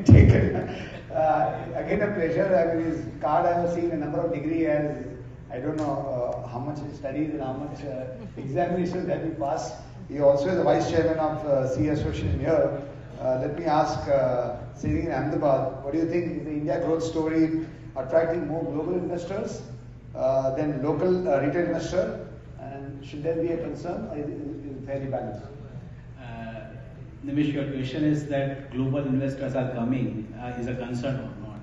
taken. Again, a pleasure. I mean, his card I have seen, a number of degree as, I don't know how much he studies and how much examinations that he passed. He also is the Vice Chairman of C Association here. Let me ask, sitting in Ahmedabad, what do you think is the India growth story attracting more global investors than local retail investor? And should there be a concern, or is it fairly balanced? Nimish, your question is that global investors are coming is a concern or not,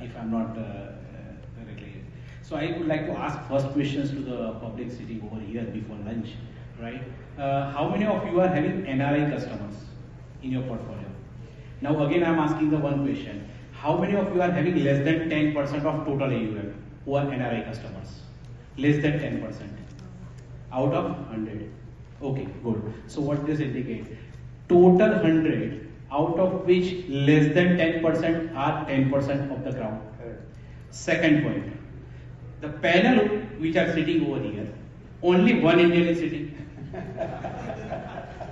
if I'm not correctly. So I would like to ask first questions to the public sitting over here before lunch, right? How many of you are having NRI customers in your portfolio? Now again I'm asking the one question. How many of you are having less than 10% of total AUM who are NRI customers? Less than 10%. Out of 100. Okay, good. So what does it indicate? Total 100, out of which less than 10% are 10% of the crowd. Second point, the panel which are sitting over here, only one Indian is sitting.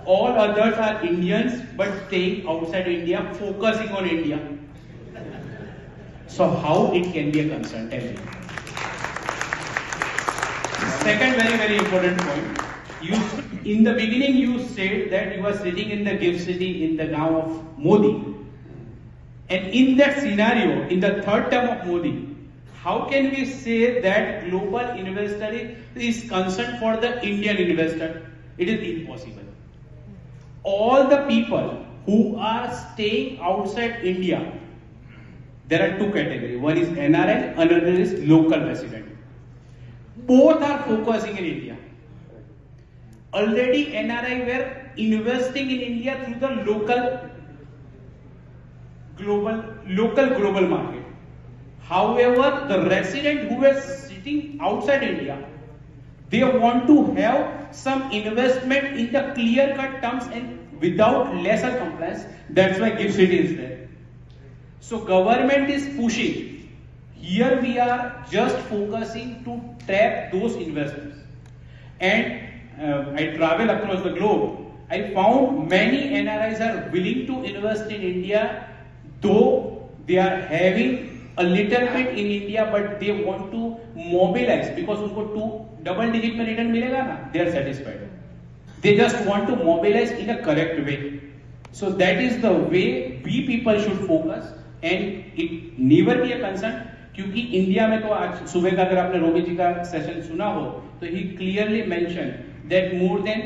All others are Indians but staying outside India, focusing on India. So how it can be a concern? Tell me. Second very important point. In the beginning you said that you are sitting in the gift city in the town of Modi, and in that scenario, in the third term of Modi, how can we say that global investor is concerned for the Indian investor? It is impossible. All the people who are staying outside India, there are two categories. One is NRI, another is local resident. Both are focusing in India. Already NRI were investing in India through the local global market. However, the resident who is sitting outside India, they want to have some investment in the clear-cut terms and without lesser compliance. That's why gift city is there. So government is pushing. Here we are just focusing to trap those investors. And I travel across the globe. I found many NRIs are willing to invest in India, though they are having a little bit in India, but they want to mobilize because उनको double-digit में return मिलेगा ना, they are satisfied. They just want to mobilize in a correct way. So that is the way we people should focus, and it never be a concern. क्योंकि India में तो आज सुबह का अगर आपने रोमी जी का सेशन सुना हो तो he clearly mentioned that more than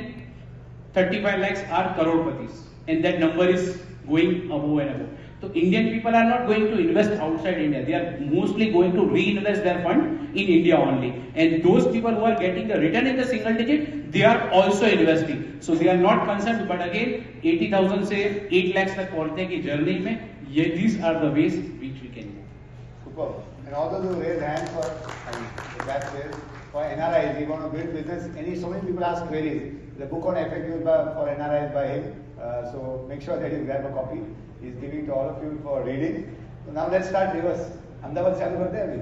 35 lakhs are crorepati's, and that number is going above and above. So Indian people are not going to invest outside India. They are mostly going to reinvest their fund in India only. And those people who are getting the return in the single digit, they are also investing. So they are not concerned. But again, 80,000 से 8 lakhs तक पहुंचने की journey में, these are the ways which we can go. Super. And although you raise hands for NRIs, we want to build business. So many people ask queries. The book on FAQs for NRIs by him. So make sure that you grab a copy. He's giving to all of you for reading. So now let's start reverse. Ahmedabad chalu karte hain abhi?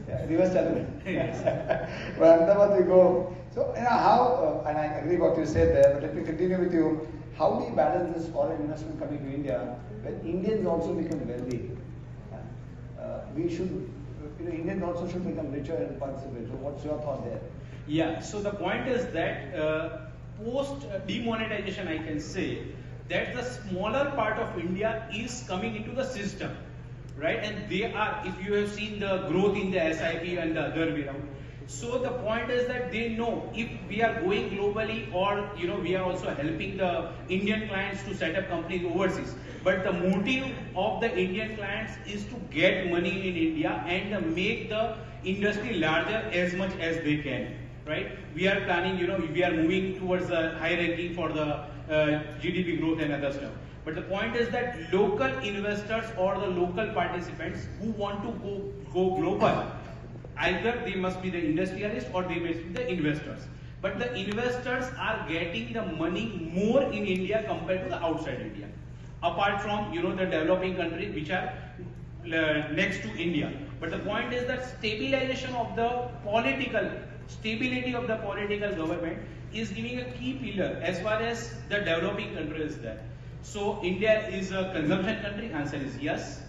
Yeah, reverse chalu karte. But Ahmedabad we go. So how, and I agree what you said there, but let me continue with you. How do you balance this foreign investment coming to India when Indians also become wealthy? We should, Indians also should become richer and participate. So what's your thought there? Yeah, so the point is that post demonetization, I can say that the smaller part of India is coming into the system, right? And they are, if you have seen the growth in the SIP and the other way around. So the point is that they know if we are going globally, or we are also helping the Indian clients to set up companies overseas. But the motive of the Indian clients is to get money in India and make the industry larger as much as they can, right? We are planning, we are moving towards the high ranking for the GDP growth and other stuff. But the point is that local investors or the local participants who want to go global, either they must be the industrialists or they must be the investors. But the investors are getting the money more in India compared to the outside India. Apart from, the developing countries which are next to India. But the point is that stability of the political government is giving a key pillar as far as the developing country is there. So India is a consumption country, answer is yes.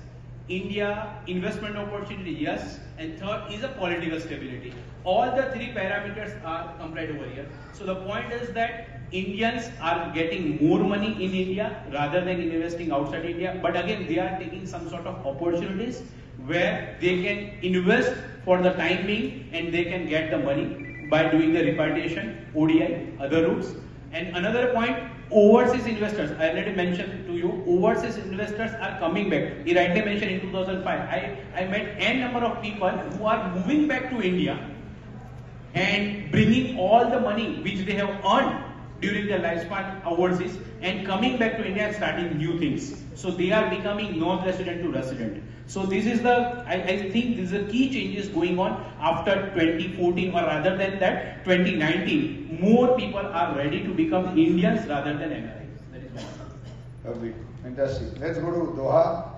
India, investment opportunity, yes. And third is a political stability. All the three parameters are complied over here. So the point is that Indians are getting more money in India rather than investing outside India. But again, they are taking some sort of opportunities where they can invest for the time being and they can get the money by doing the repatriation, ODI, other routes. And another point, overseas investors, I already mentioned to you, overseas investors are coming back. He rightly mentioned in 2005, I met n number of people who are moving back to India and bringing all the money which they have earned during their lifespan overseas and coming back to India and starting new things. So they are becoming non-resident to resident. So this is the, I think this is the key changes going on after 2014 or rather than that 2019. More people are ready to become Indians rather than NRIs. That is my point. Lovely. Fantastic. Let's go to Doha.